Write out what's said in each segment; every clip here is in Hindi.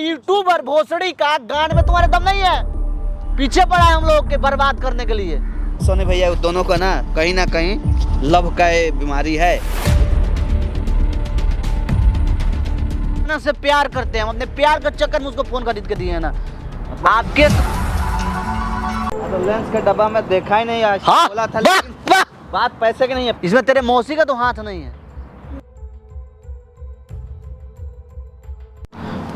कोई यूट्यूबर भोसड़ी का गांड में तुम्हारे दम नहीं है, पीछे पड़ा है हम लोग के बर्बाद करने के लिए। सोनी भैया दोनों का ना कहीं लव का बीमारी है ना, से प्यार करते हैं हम, अपने प्यार के चक्कर में उसको फोन खरीद के दिए है ना। आपके तो लेंस के डब्बा में देखा ही नहीं आज। हाँ, बोला था वाह, लेकिन वाह। बात पैसे की नहीं है। इसमें तेरे मौसी का तो हाथ नहीं है।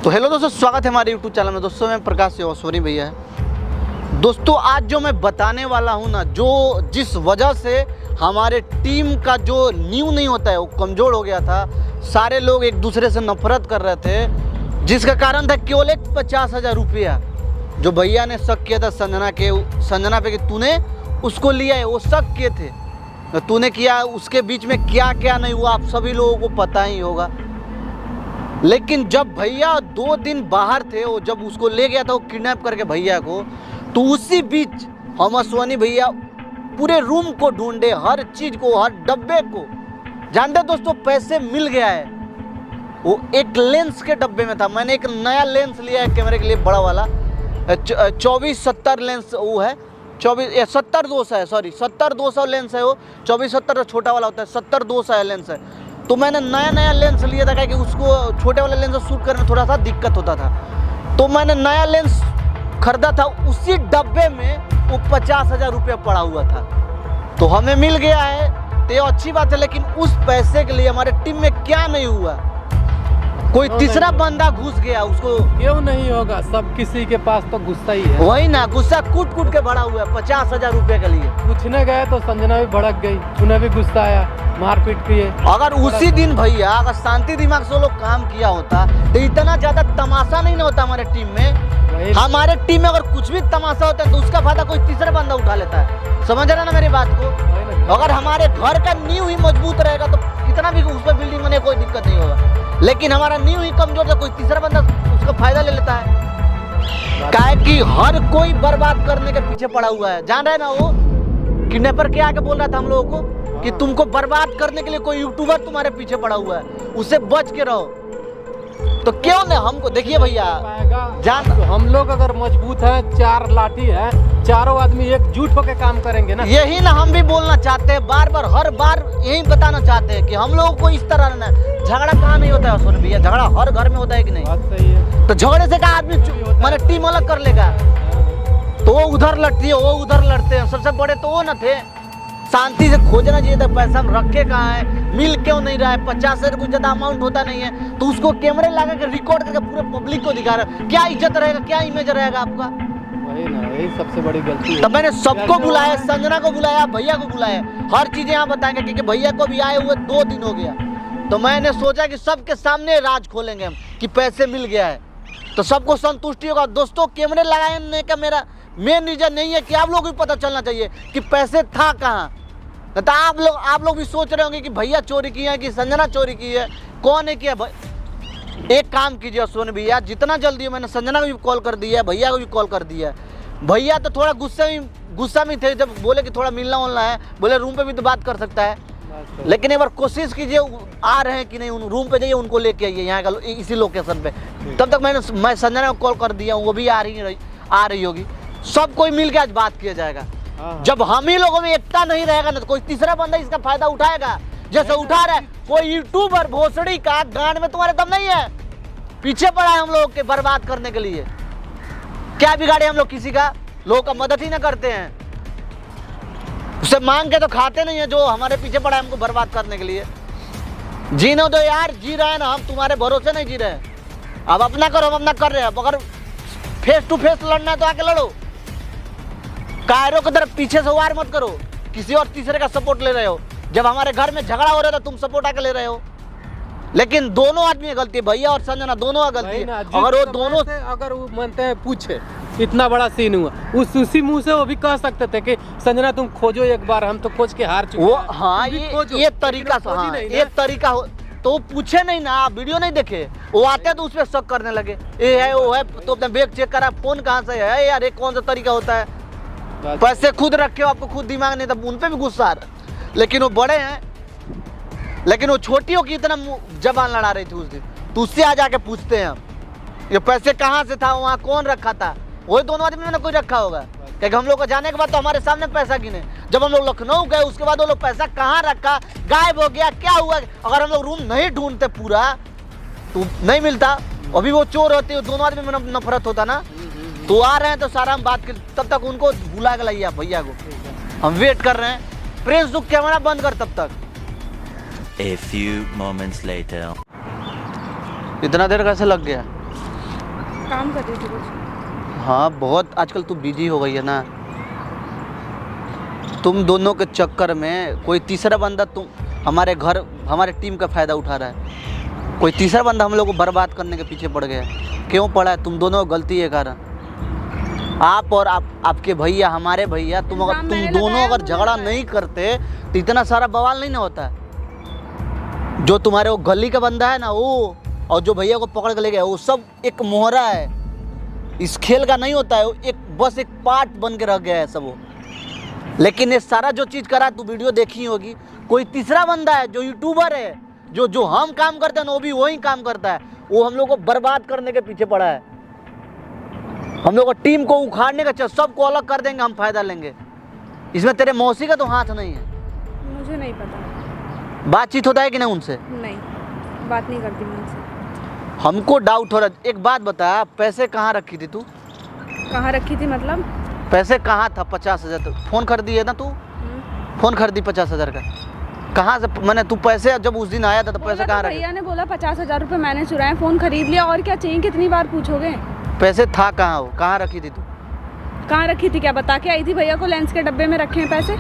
तो हेलो दोस्तों, स्वागत है हमारे यूट्यूब चैनल में। दोस्तों मैं प्रकाश सोनी भैया है। दोस्तों आज जो मैं बताने वाला हूँ ना, जो जिस वजह से हमारे टीम का जो नींव नहीं होता है वो कमज़ोर हो गया था। सारे लोग एक दूसरे से नफरत कर रहे थे, जिसका कारण था केवल एक 50,000 रुपया जो भैया ने शक किया था संजना पे कि तूने उसको लिया है। वो शक किए थे तो तूने किया, उसके बीच में क्या क्या नहीं हुआ आप सभी लोगों को पता ही होगा। लेकिन जब भैया 2 दिन बाहर थे, वो जब उसको ले गया था वो किडनैप करके भैया को, तो उसी बीच हम सोनी भैया पूरे रूम को ढूंढे, हर चीज़ को, हर डब्बे को। जानते दोस्तों पैसे मिल गया है। वो एक लेंस के डब्बे में था। मैंने एक नया लेंस लिया है कैमरे के लिए, बड़ा वाला 24-70 लेंस वो है, 70-200 है, सॉरी 70-200 लेंस है वो। 24-70 छोटा वाला होता है, 70-200 है लेंस है। तो मैंने नया लेंस लिया था कि उसको छोटे वाले लेंस शूट करने में थोड़ा सा दिक्कत होता था, तो मैंने नया लेंस खरीदा था। उसी डब्बे में वो 50,000 रुपया पड़ा हुआ था। तो हमें मिल गया है तो ये अच्छी बात है, लेकिन उस पैसे के लिए हमारे टीम में क्या नहीं हुआ, कोई तीसरा बंदा घुस गया। उसको क्यों नहीं होगा, सब किसी के पास तो गुस्सा ही है। वही ना, गुस्सा कूट के भरा हुआ है 50,000 रुपये के लिए। पूछने गए तो संजना भी भड़क गई, उन्हें भी गुस्सा आया, मारपीट किए। अगर उसी दिन भैया अगर शांति दिमाग से लोग काम किया होता तो इतना ज्यादा तमाशा नहीं होता हमारे टीम में। हमारे टीम में अगर कुछ भी तमाशा होता है तो उसका फायदा कोई तीसरा बंदा उठा लेता है। समझ रहे ना मेरी बात को? अगर हमारे घर का नींव ही मजबूत रहेगा तो कितना भी उस पर बिल्डिंग बने कोई दिक्कत नहीं होगा, लेकिन हमारा नींव ही कमजोर है, कोई तीसरा बंदा उसका फायदा ले लेता है। काहे कि हर कोई बर्बाद करने के पीछे पड़ा हुआ है। जान रहे ना, वो किडनैपर के आके बोल रहा था हम लोगों को कि तुमको बर्बाद करने के लिए कोई यूट्यूबर तुम्हारे पीछे पड़ा हुआ है, उससे बच के रहो। तो क्यों न हमको देखिए भैया, जान हम लोग अगर मजबूत हैं, 4 लाठी है, चारों आदमी एकजुट होकर काम करेंगे ना। यही ना हम भी बोलना चाहते हैं, बार बार हर बार यही बताना चाहते हैं कि हम लोगों को इस तरह रहना है। झगड़ा कहाँ नहीं होता है सोनी भैया, झगड़ा हर घर में होता है कि नहीं? बात सही है। तो झगड़े से कहा आदमी माने टीम अलग कर लेगा, तो वो उधर लड़ती है, वो उधर लड़ते हैं। सबसे बड़े तो वो न थे। शांति से खोजना चाहिए था पैसा, हम रखे कहाँ है, मिल क्यों नहीं रहा है? 50,000 से कुछ ज्यादा अमाउंट होता नहीं है, तो उसको कैमरे लगा के रिकॉर्ड करके पूरे पब्लिक को दिखा रहा है। क्या इज्जत रहेगा, क्या इमेज रहेगा आपका? वही ना, यही सबसे बड़ी गलती है। तब मैंने सबको बुलाया, संजना को बुलाया, भैया को बुलाया, हर चीजें यहाँ बताएंगे, क्योंकि भैया को भी आए हुए 2 दिन हो गया। तो मैंने सोचा कि सबके सामने राज खोलेंगे हम कि पैसे मिल गया है, तो सबको संतुष्टि होगा। दोस्तों कैमरे लगाने का मेरा मेन रीजन नहीं है कि आप लोग भी पता चलना चाहिए कि पैसे था कहाँ। तो आप लोग भी सोच रहे होंगे कि भैया चोरी किए हैं कि संजना चोरी की है, कौन है किया। एक काम कीजिए सोनी भैया, जितना जल्दी, मैंने संजना को भी कॉल कर दिया है, भैया को भी कॉल कर दिया है। भैया तो थोड़ा गुस्सा में थे जब बोले कि थोड़ा मिलना है, बोले रूम पे भी तो बात कर सकता है, लेकिन एक बार कोशिश कीजिए आ रहे हैं कि नहीं, उन रूम पे जाइए, उनको लेके आइए यहाँ का इसी लोकेशन पे। तब तक मैं संजना को कॉल कर दिया हूँ, वो भी आ रही होगी। सब कोई मिल के आज बात किया जाएगा। जब हम ही लोगों में एकता नहीं रहेगा ना, तो कोई तीसरा बंदा इसका फायदा उठाएगा, जैसे उठा रहा है कोई यूट्यूबर भोसड़ी का गांड में तुम्हारे दम नहीं है, पीछे पड़ा है हम लोग के बर्बाद करने के लिए। क्या बिगाड़े हम लोग किसी का? लोगों का मदद ही ना करते हैं, उससे मांग के तो खाते नहीं है, जो हमारे पीछे पड़ा है हमको बर्बाद करने के लिए। जीने दो यार, जी रहे हैं ना, हम तुम्हारे भरोसे नहीं जी रहे हैं। अब अपना करो, हम अपना कर रहे हैं। अब अगर फेस टू फेस लड़ना है तो आके लड़ो, कायरों की तरफ पीछे से वार मत करो, किसी और तीसरे का सपोर्ट ले रहे हो। जब हमारे घर में झगड़ा हो रहा था तुम सपोर्ट आके ले रहे हो, लेकिन दोनों आदमी की गलती है, भैया और संजना दोनों की गलती है। अगर वो दोनों अगर वो मानते हैं, पूछे इतना बड़ा सीन हुआ, उसी मुंह से वो भी कह सकते थे कि संजना तुम खोजो एक बार, हम तो खोज के हार चुके हैं। हाँ, ये तरीका ये तरीका हो तो पूछे नहीं ना, वीडियो नहीं देखे, वो आते तो उस पर शक करने लगे, ये है वो है, तो अपना बैग चेक करा, फोन कहाँ से है यार, ये कौन सा तरीका होता है? पैसे खुद रखे हो, आपको खुद दिमाग नहीं, तब उन पे भी गुस्सा आ रहा। लेकिन वो बड़े हैं, लेकिन वो छोटियों की इतना जबान लड़ा रही थी उस दिन, तो उससे आ जाके पूछते हैं हम ये पैसे कहाँ से था, वहाँ कौन रखा था? वही दोनों आदमी में कोई रखा होगा, क्योंकि हम लोग को जाने के बाद तो हमारे सामने पैसा गिने। जब हम लोग लखनऊ गए उसके बाद वो लोग पैसा कहाँ रखा, गायब हो गया, क्या हुआ? अगर हम लोग रूम नहीं ढूंढते पूरा तो नहीं मिलता। अभी वो चोर होते, दोनों आदमी में नफरत होता ना। तो आ रहे हैं तो सारा हम बात कर, तब तक उनको बुला के लाइए आप भैया को, हम वेट कर रहे हैं। प्रिंस तू कैमरा बंद कर तब तक। A few moments later. इतना देर कैसे लग गया? काम कर रही थी कुछ। हाँ बहुत, आजकल तू बिजी हो गई है ना। तुम दोनों के चक्कर में कोई तीसरा बंदा तुम हमारे घर हमारे टीम का फ़ायदा उठा रहा है। कोई तीसरा बंदा हम लोग को बर्बाद करने के पीछे पड़ गया। क्यों पड़ा है? तुम दोनों की गलती है कारण। आप और आपके भैया, हमारे भैया, तुम दोनों अगर झगड़ा नहीं करते तो इतना सारा बवाल नहीं ना होता। जो तुम्हारे वो गली का बंदा है ना वो, और जो भैया को पकड़ के ले गया, वो सब एक मोहरा है, इस खेल का नहीं होता है। एक बस एक पार्ट बन के रह गया है सब वो। लेकिन ये सारा जो चीज़ करा, तू वीडियो देखी होगी, कोई तीसरा बंदा है जो यूट्यूबर है, जो हम काम करते हैं ना वो भी वही काम करता है। वो हम लोग को बर्बाद करने के पीछे पड़ा है। हम लोग को टीम को उखाड़ने का, सबको अलग कर देंगे, हम फायदा लेंगे। इसमें तेरे मौसी का तो हाथ नहीं है। मुझे नहीं पता। बातचीत होता है कि नहीं उनसे? नहीं, बात नहीं करती मैं उनसे। हमको डाउट हो रहा है। एक बात बता, पैसे कहाँ रखी थी तू? कहाँ रखी थी मतलब? पैसे कहाँ था? 50,000 तो फ़ोन खरीदी है ना तू? फ़ोन खरीदी 50,000 का, कहाँ से? मैंने तू पैसे जब उस दिन आया था तो पैसे कहाँ रखे? भैया ने बोला 50,000 रुपये मैंने चुराए, फ़ोन खरीद लिया, और क्या चाहिए? कितनी बार पूछोगे? पैसे था कहाँ? वो कहाँ रखी थी तू? कहाँ रखी थी? क्या बता के आई थी भैया को? लेंस के डब्बे में रखे हैं पैसे।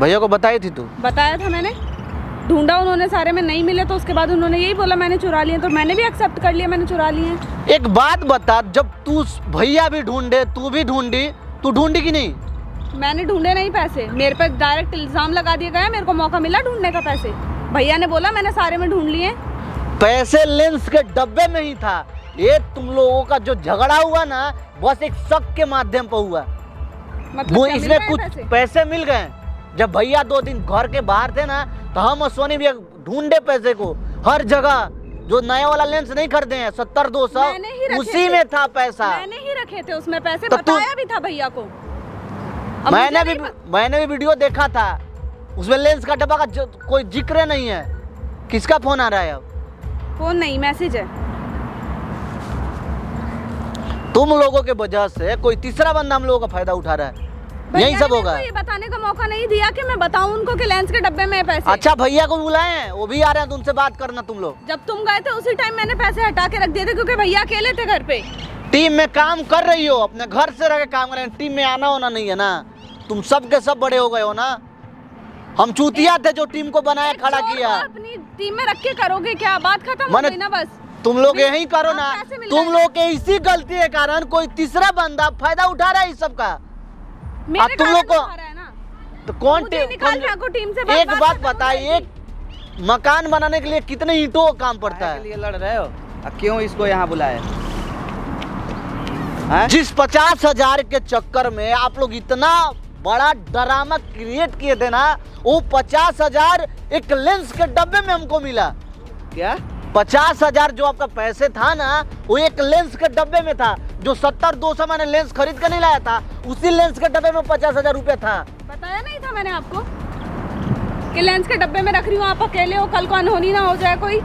भैया को बताई थी तू? बताया था मैंने, ढूंढा उन्होंने, सारे में नहीं मिले, तो उसके बाद उन्होंने यही बोला मैंने चुरा लिए, तो मैंने भी एक्सेप्ट कर लिया मैंने चुरा लिए हैं। एक बात बता, जब तू भैया भी ढूंढे, तू भी ढूंढी, तू ढूंढी कि नहीं? मैंने ढूंढे नहीं पैसे, मेरे पे डायरेक्ट इल्ज़ाम लगा दिया गया। मेरे को मौका मिला ढूंढने का पैसे, भैया ने बोला मैंने सारे में ढूंढ लिए। पैसे लेंस के डब्बे में ही था। ये तुम लोगों का जो झगड़ा हुआ ना, बस एक शक के माध्यम पर हुआ। मतलब वो क्या मिल इसमें गए कुछ पैसे मिल गए। जब भैया 2 दिन घर के बाहर थे ना, तो हम और सोनी भी ढूंढे पैसे को हर जगह। जो नया वाला लेंस नहीं खरीदे हैं 70-200, उसी में था पैसा। मैंने ही रखे थे उसमें पैसे, तो बताया भी था भैया को। मैंने भी वीडियो देखा था, उसमें लेंस का डब्बा का कोई जिक्र नहीं है। किसका फोन आ रहा है? अब फोन नहीं, मैसेज है। तुम लोगों के वजह से कोई तीसरा बंदा हम लोगों का फायदा उठा रहा है। यही सब होगा। ये बताने का मौका नहीं दिया कि मैं बताऊं उनको कि लेंस के डब्बे में पैसे। अच्छा, भैया को बुलाए हैं, वो भी आ रहे हैं, तो उनसे बात करना तुम लोग। जब तुम गए थे उसी टाइम मैंने पैसे हटा के रख दिए थे, क्योंकि भैया अकेले थे घर पे। टीम में काम कर रही हो, अपने घर से रह के काम कर रहे हैं, टीम में आना होना नहीं है ना। तुम सब के सब बड़े हो गए हो ना। हम चूतिया थे जो टीम को बनाया, खड़ा किया। अपनी टीम में रख के करोगे क्या? बात खत्म हो गई ना बस। तुम लोग यही करो ना। तुम लोग के इसी गलती के कारण कोई तीसरा बंदा फायदा उठा रहा है इस सब का। मेरे तुम लोग को है ना? तो कौन टीम से एक बात बताइए, एक मकान बनाने के लिए कितने ईंटों का काम पड़ता है? के लिए लड़ रहे हो? क्यों इसको यहाँ बुलाया? जिस 50,000 के चक्कर में आप लोग इतना बड़ा ड्रामा क्रिएट किए थे ना, वो 50,000 एक लेंस के डब्बे में हमको मिला। क्या? 50,000 जो आपका पैसे था ना, वो एक लेंस के डब्बे में था। जो 70-200 मैंने लेंस खरीद कर नहीं लाया था, उसी लेंस के डब्बे में 50,000 रुपए था। बताया नहीं था मैंने आपको कि लेंस के डब्बे में रख रही हूँ, आप अकेले हो, कल को अनहोनी ना हो जाए कोई।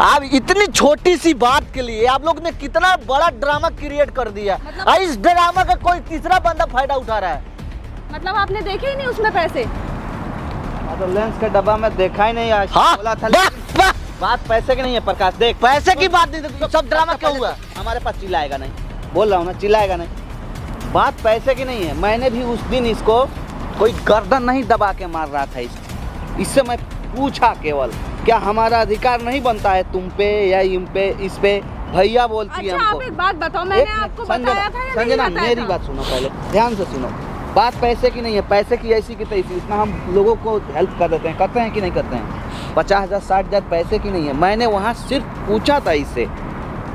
आप इतनी छोटी सी बात के लिए आप लोग ने कितना बड़ा ड्रामा क्रिएट कर दिया। मतलब इस ड्रामा का कोई तीसरा बंदा फायदा उठा रहा है। मतलब आपने देखे ही नहीं उसमें पैसे? तो लेंस के डब्बा में देखा ही नहीं। आज हाँ, बोला था वाह, बात पैसे की नहीं है प्रकाश। देख, पैसे की बात नहीं थी, सब ड्रामा क्यों हुआ? हमारे पास चिल्लाएगा नहीं, बोल रहा हूँ ना, चिल्लाएगा नहीं। बात पैसे की नहीं है। मैंने भी उस दिन इसको कोई गर्दन नहीं दबा के मार रहा था। इससे मैं पूछा केवल, क्या हमारा अधिकार नहीं बनता है तुम पे या इन पे, इस पे? भैया बोलती है अच्छा, हमको। आप एक बात बताओ, मैंने आपको बताया था या नहीं संजना, बताया मेरी था? बात सुनो, पहले ध्यान से सुनो। बात पैसे की नहीं है। पैसे की ऐसी की तैसी, इतना हम लोगों को हेल्प कर देते हैं, करते हैं कि नहीं करते हैं? 50,000 60,000 पैसे की नहीं है। मैंने वहाँ सिर्फ पूछा था इससे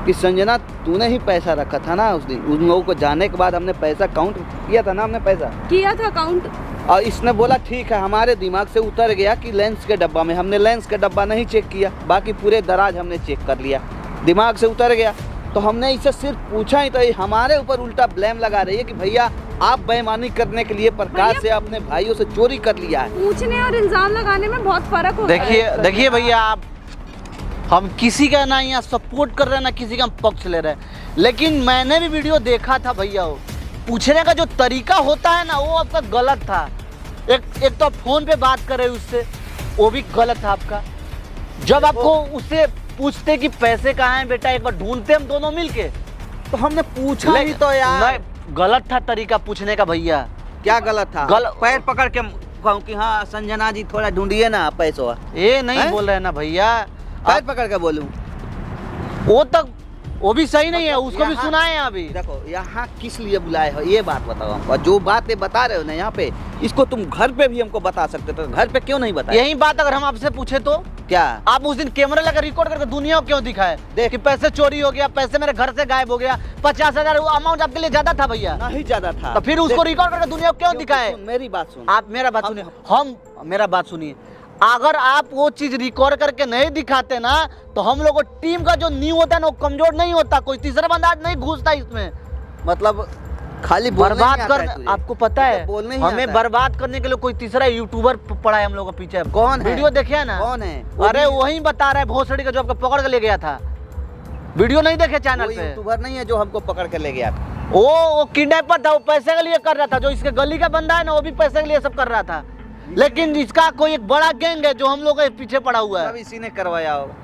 कि संजना तूने ही पैसा रखा था ना उस दिन। उन लोगों को जाने के बाद हमने पैसा काउंट किया था ना, हमने पैसा किया था काउंट। और इसने बोला ठीक है, हमारे दिमाग से उतर गया कि लेंस के डब्बा में, हमने लेंस के डब्बा नहीं चेक किया, बाकी पूरे दराज हमने चेक कर लिया, दिमाग से उतर गया। तो हमने इसे सिर्फ पूछा ही तो ये हमारे ऊपर उल्टा ब्लेम लगा रही है कि भैया आप बेईमानी करने के लिए प्रकाश से अपने भाइयों से चोरी कर लिया है। पूछने और इल्जाम लगाने में बहुत फर्क होता है। देखिए भैया, आप हम किसी का ना यहाँ सपोर्ट कर रहे हैं ना किसी का हम पक्ष ले रहे हैं, लेकिन मैंने भी वीडियो देखा था भैया, वो पूछने का जो तरीका होता है ना वो आपका गलत था। एक तो आप फोन पे बात कर रहे हो उससे, वो भी गलत था आपका। जब आपको उससे पूछते कि पैसे कहाँ हैं बेटा, एक बार ढूंढते हम दोनों मिलके, तो हमने पूछा ही तो यार। गलत था तरीका पूछने का भैया। क्या गलत था? पैर पकड़ के कहूँ कि हाँ संजना जी थोड़ा ढूंढिए ना पैसा, ये नहीं बोल रहे ना भैया, पैर पकड़ के बोलूं वो भी सही नहीं है, उसको भी सुनाए अभी। देखो यहाँ किस लिए बुलाए हो ये बात बताओ हमको। जो बातें बता रहे हो ना यहाँ पे, इसको तुम घर पे भी हमको बता सकते हो, तो घर पे क्यों नहीं बताया? यही बात अगर हम आपसे पूछे तो क्या आप उस दिन कैमरा लगा रिकॉर्ड करके दुनिया को क्यों दिखाए? देख कि पैसे चोरी हो गया, पैसे मेरे घर से गायब हो गया, 50,000 अमाउंट आपके लिए ज्यादा था भैया? नहीं ज्यादा था। तो फिर उसको रिकॉर्ड करके दुनिया को क्यों दिखाए? मेरी बात सुन, आप मेरा बात सुनिए, मेरा बात सुनिए। अगर आप वो चीज रिकॉर्ड करके नहीं दिखाते ना तो हम लोगों टीम का जो नींव होता है ना वो कमजोर नहीं होता, कोई तीसरा बंदा नहीं घुसता इसमें। मतलब खाली बर्बाद कर, आपको पता है बोलने हमें बर्बाद करने के लिए कोई तीसरा यूट्यूबर पड़ा है हम लोगों के पीछे। कौन है? वीडियो देखे ना? कौन है? अरे वही बता रहा है भोसड़ी का जो आपको पकड़ के ले गया था। वीडियो नहीं देखे चैनल पे? यूट्यूबर नहीं है जो हमको पकड़ के ले गया था। वो किडनैपर था, वो पैसे के लिए कर रहा था। जो इसके गली का बंदा है ना वो भी पैसे के लिए सब कर रहा था, लेकिन इसका कोई एक बड़ा गैंग है जो हम लोग के पीछे पड़ा हुआ है। सब इसी ने करवाया होगा।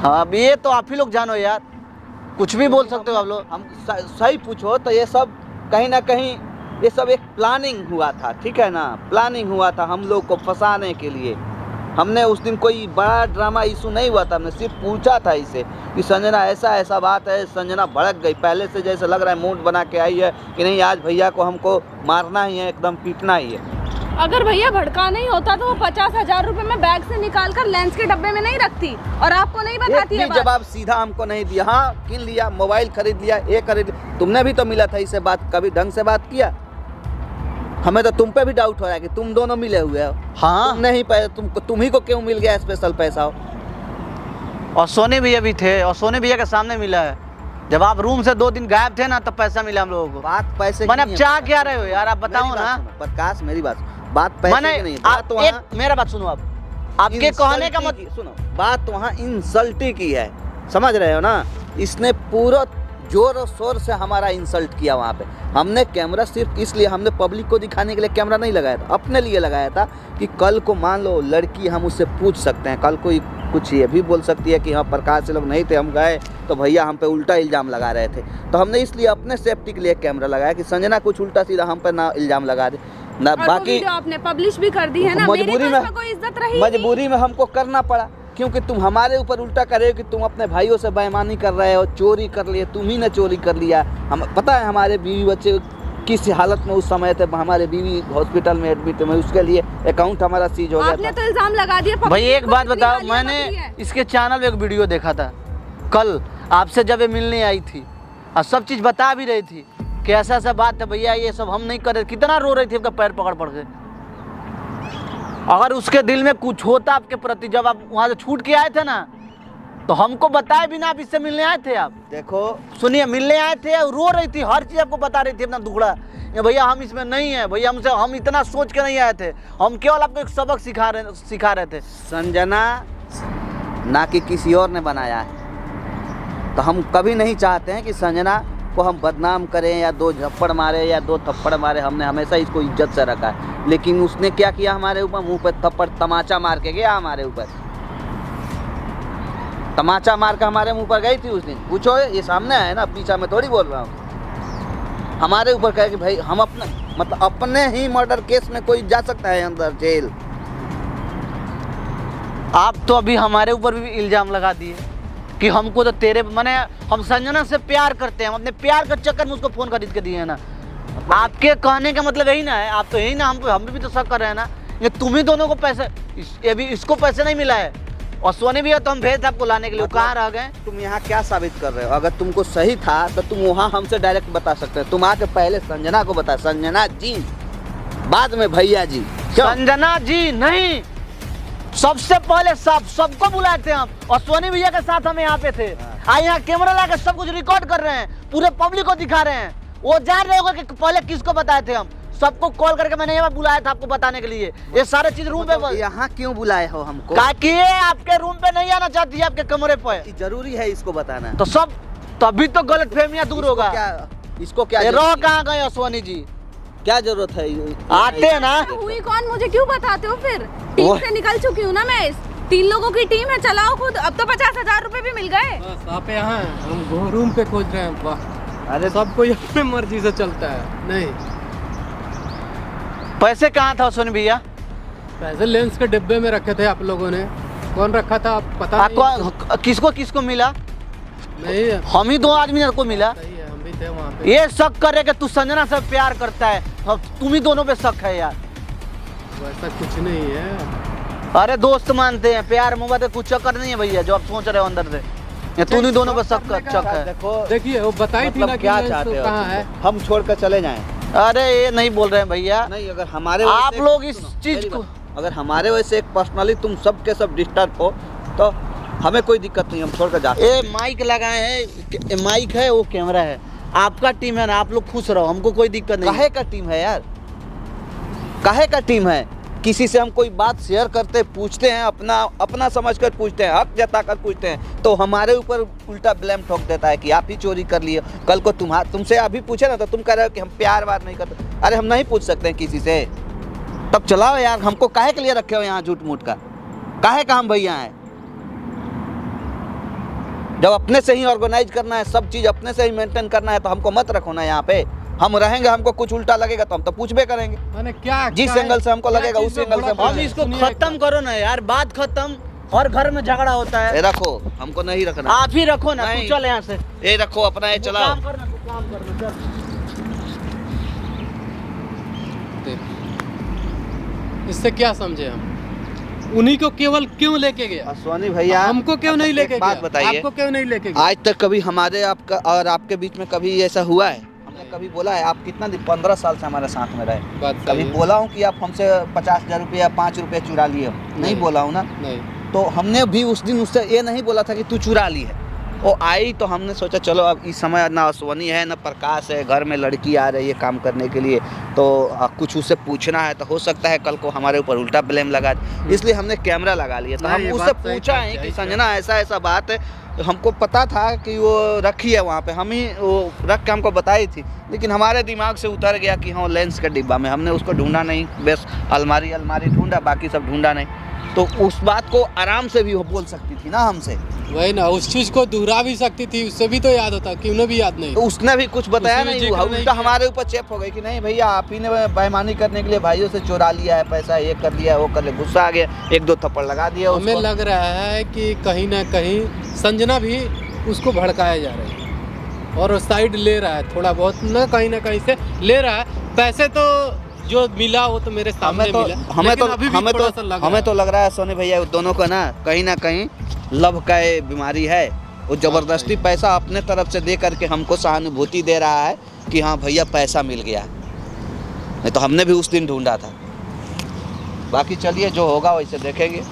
हाँ अब ये तो आप ही लोग जानो यार, कुछ भी बोल सकते हो आप लोग। हम सही पूछो तो ये सब कहीं ना कहीं ये सब एक प्लानिंग हुआ था, ठीक है ना? प्लानिंग हुआ था हम लोग को फंसाने के लिए। हमने उस दिन कोई बड़ा ड्रामा इशू नहीं हुआ था, हमने सिर्फ पूछा था इसे कि संजना ऐसा बात है। संजना भड़क गई, पहले से जैसे लग रहा है मूड बना के आई है कि नहीं आज भैया को हमको मारना ही है, एकदम पीटना ही है। अगर भैया भड़का नहीं होता तो वो 50,000 रुपए में बैग से निकाल कर लेंस के डब्बे में नहीं रखती और आपको नहीं बताती है। जवाब सीधा हमको नहीं दिया। हाँ किन लिया, मोबाइल खरीद लिया, ये खरीद, तुमने भी तो मिला था इससे बात, कभी ढंग से बात किया? हमें तो तुम पे भी डाउट हो रहा है कि तुम दोनों मिले हुए हो। हाँ तुम नहीं तुम ही को क्यों मिल गया स्पेशल पैसा हो? और सोने भैया भी थे, और सोने भैया के सामने मिला है। जब आप रूम से 2 दिन गायब थे ना तब पैसा मिला हम लोगों को। बात पैसे मैंने अब चाह क्या रहे हो यार, आप बताओ ना। प्रकाश मेरी बात पैसे की नहीं, बात तो एक मेरा बात सुनो, आप आपके कहने का मत सुनो, बात वहाँ इंसल्टी की है, समझ रहे हो ना? इसने पूरा जोर और शोर से हमारा इंसल्ट किया वहाँ पे। हमने कैमरा सिर्फ इसलिए, हमने पब्लिक को दिखाने के लिए कैमरा नहीं लगाया था, अपने लिए लगाया था कि कल को मान लो लड़की हम उससे पूछ सकते हैं, कल को कुछ ये भी बोल सकती है कि हाँ प्रकाश से लोग नहीं थे, हम गए तो भैया हम पे उल्टा इल्ज़ाम लगा रहे थे। तो हमने इसलिए अपने सेफ्टी के लिए कैमरा लगाया कि संजना कुछ उल्टा सीधा हम पे ना इल्ज़ाम लगा दे ना। बाकी आपने पब्लिश भी कर दी है ना, मजबूरी में कोई इज्जत रही, मजबूरी में हमको करना पड़ा, क्योंकि तुम हमारे ऊपर उल्टा कर रहे हो कि तुम अपने भाइयों से बेईमानी कर रहे हो, चोरी कर लिए, तुम ही ने चोरी कर लिया। हम पता है हमारे बीवी बच्चे किस हालत में उस समय थे, हमारे बीवी हॉस्पिटल में एडमिट है, उसके लिए अकाउंट हमारा सीज हो गया। आपने तो इल्जाम लगा दिया। भाई एक बात बताओ, मैंने इसके चैनल पे एक वीडियो देखा था कल, आपसे जब ये मिलने आई थी और सब चीज़ बता भी रही थी कि ऐसा ऐसा बात है भैया, ये सब हम नहीं कर रहे। कितना रो रही थी आपका पैर पकड़ पड़ के। अगर उसके दिल में कुछ होता आपके प्रति, जब आप वहाँ से छूट के आए थे ना तो हमको बताए बिना आप इससे मिलने आए थे। आप देखो सुनिए, मिलने आए थे, रो रही थी, हर चीज़ आपको बता रही थी अपना दुखड़ा, भैया हम इसमें नहीं है, भैया हम इतना सोच के नहीं आए थे, हम केवल आपको एक सबक सिखा रहे थे। संजना ना कि किसी और ने बनाया है, तो हम कभी नहीं चाहते हैं कि संजना को हम बदनाम करें या 2 झप्पड़ मारे या 2 थप्पड़ मारे। हमने हमेशा इसको इज्जत से रखा है, लेकिन उसने क्या किया हमारे ऊपर, मुंह पे थप्पड़ तमाचा मार के गया हमारे ऊपर, तमाचा मार के हमारे मुंह पर गई थी उस दिन। पूछो, ये सामने है ना, पीछा मैं थोड़ी बोल रहा हूँ। हमारे ऊपर कहे कि भाई हम अपना मतलब अपने ही मर्डर केस में कोई जा सकता है अंदर जेल। आप तो अभी हमारे ऊपर भी इल्ज़ाम लगा दिए कि हमको तो तेरे माने हम संजना से प्यार करते हैं, हम अपने प्यार के चक्कर में उसको फ़ोन खरीद के दिए हैं ना। आपके कहने का मतलब यही ना है, आप तो यही ना, हम भी तो शक कर रहे हैं ना, ये तुम ही दोनों को पैसे, अभी इसको पैसे नहीं मिला है और सोने भी है तो हम भेज आपको लाने के लिए, मतलब कहाँ रह गए? तुम यहाँ क्या साबित कर रहे हो? अगर तुमको सही था तो तुम वहाँ हमसे डायरेक्ट बता सकते हो। तुम आके पहले संजना को बता, संजना जी बाद में भैया जी। क्यों? संजना जी नहीं, सबसे पहले सबको बुलाए थे हम, और सोनी भैया के साथ हम यहाँ पे थे। यहाँ कैमरा लाकर सब कुछ रिकॉर्ड कर रहे हैं, पूरे पब्लिक को दिखा रहे हैं। वो जान रहे होगा कि पहले किसको बताए थे हम, सबको कॉल करके मैंने यहाँ बुलाया था आपको बताने के लिए। ये सारे चीज रूम पे यहाँ क्यों बुलाए हो हमको? ताकि ये आपके रूम पे नहीं आना चाहती है, आपके कमरे पे। जरूरी है इसको बताना? तो सब तभी तो गलत फहमियाँ दूर होगा। इसको क्या रहो कहाँ गए सोनी जी, क्या जरूरत है? आते हैं ना। हुई कौन, मुझे क्यों बताते हो फिर? टीम से निकल चुकी हूँ ना मैं, 3 लोगों की टीम है, चलाओ खुद। अब तो 50,000 रुपए भी मिल गए। बस आप यहाँ हैं, हम रूम पे खोज रहे हैं। वाह, अरे सब कोई अपने मर्जी से चलता है। नहीं, पैसे कहाँ था सोनी भैया? पैसे लेंस के डिब्बे में रखे थे आप लोगों ने। कौन रखा था आप पता नहीं? आपको किसको किसको मिला? नहीं, हम ही 2 आदमी को मिला। सही है, हम भी थे वहाँ पे। ये शक करे कि तू संजना से प्यार करता है, अब तुम ही दोनों पे शक है यार। वैसा कुछ नहीं है। अरे दोस्त मानते हैं, प्यार मोहब्बत कुछ चक्कर नहीं है भैया जो आप सोच रहे हो अंदर से। ये तुम ही दोनों पे शक है। देखो देखिए वो बताई थी ना कि क्या लेंस चाहते हो? कहाँ है। हम छोड़कर चले जाएं? अरे ये नहीं बोल रहे हैं भैया। नहीं, अगर हमारे आप लोग इस चीज को, अगर हमारे वजह से एक पर्सनली तुम सब के सब डिस्टर्ब हो तो हमें कोई दिक्कत नहीं, हम छोड़कर जाते। ये माइक लगाए हैं, माइक है वो कैमरा है, आपका टीम है ना, आप लोग खुश रहो, हमको कोई दिक्कत नहीं। काहे का टीम है यार? काहे का टीम है? किसी से हम कोई बात शेयर करते पूछते हैं, अपना समझकर पूछते हैं, हक जताकर पूछते हैं, तो हमारे ऊपर उल्टा ब्लेम ठोक देता है कि आप ही चोरी कर लिए। कल को तुमसे अभी पूछे ना तो तुम कह रहे हो कि हम प्यार वार नहीं करते। अरे हम नहीं पूछ सकते हैं किसी से, तब चलाओ यार। हमको काहे के लिए रखे हो यहाँ झूठ मूठ का? काहे का हम भैया हैं? जब अपने से ही ऑर्गेनाइज करना है, सब चीज अपने से ही मेंटेन करना है, तो हमको मत रखो ना यहाँ पे। हम रहेंगे, हमको कुछ उल्टा लगेगा तो हम तो पूछबे करेंगे। मैंने क्या जिस एंगल से हमको लगेगा उस एंगल से हम इसको खत्म करो ना यार, बात खत्म। और घर में झगड़ा होता है। रखो, हमको नहीं रखना। आप ही रखो ना, नहीं। तू चल यहाँ से। ये रखो अपना, ये चलाओ। काम करना, तू काम करना, चल। इससे क्या समझे हम? उन्हीं को केवल क्यों लेके गया? सोनी भैया, हमको क्यों नहीं लेके गया? बात बताइए, आपको क्यों नहीं लेके गया? आज तक कभी हमारे आपका और आपके बीच में कभी ऐसा हुआ है? हमने कभी बोला है? आप कितना दिन, 15 साल से हमारे साथ में रहे, बात कभी सही है। बोला हूँ कि आप हमसे 50,000 रुपया 5 रुपये चुरा लिए हो? नहीं बोला हूँ ना। नहीं, तो हमने भी उस दिन उससे ये नहीं बोला था कि तू चुरा ली है। वो आई तो हमने सोचा चलो अब इस समय ना सोनी है ना प्रकाश है, घर में लड़की आ रही है काम करने के लिए, तो कुछ उससे पूछना है, तो हो सकता है कल को हमारे ऊपर उल्टा ब्लेम लगा, इसलिए हमने कैमरा लगा लिया। तो हम उससे पूछा है कि संजना ऐसा ऐसा बात है, तो हमको पता था कि वो रखी है वहाँ पे, हम ही वो रख के हमको बताई थी, लेकिन हमारे दिमाग से उतर गया कि हाँ लेंस के डिब्बा में। हमने उसको ढूंढा नहीं, बस अलमारी ढूंढा, बाकी सब ढूंढा नहीं। तो उस बात को आराम से भी वो बोल सकती थी ना हमसे। वही ना, उस चीज को दोहरा भी सकती थी, उससे भी तो याद होता, कि उन्हें भी याद नहीं। तो उसने भी कुछ बताया उसने भी नहीं, जिक्र नहीं उल्टा किया। हमारे ऊपर चेप हो गई कि नहीं भैया आप ही ने बेईमानी करने के लिए भाइयों से चुरा लिया है पैसा, ये कर लिया वो कर लिया। गुस्सा आ गया, 1-2 थप्पड़ लगा दिया हमें उसको। लग रहा है कि कहीं ना कहीं संजना भी उसको भड़काया जा रहा है और साइड ले रहा है, थोड़ा बहुत ना कहीं से ले रहा है। पैसे तो जो मिला वो तो मेरे सामने मिला, लेकिन अभी भी थोड़ा सा लग हमें तो लग रहा है सोनी भैया दोनों को ना कहीं लव का ये बीमारी है। वो जबरदस्ती पैसा अपने तरफ से दे करके हमको सहानुभूति दे रहा है कि हाँ भैया पैसा मिल गया, नहीं तो हमने भी उस दिन ढूंढा था। बाकी चलिए जो होगा वैसे देखेंगे।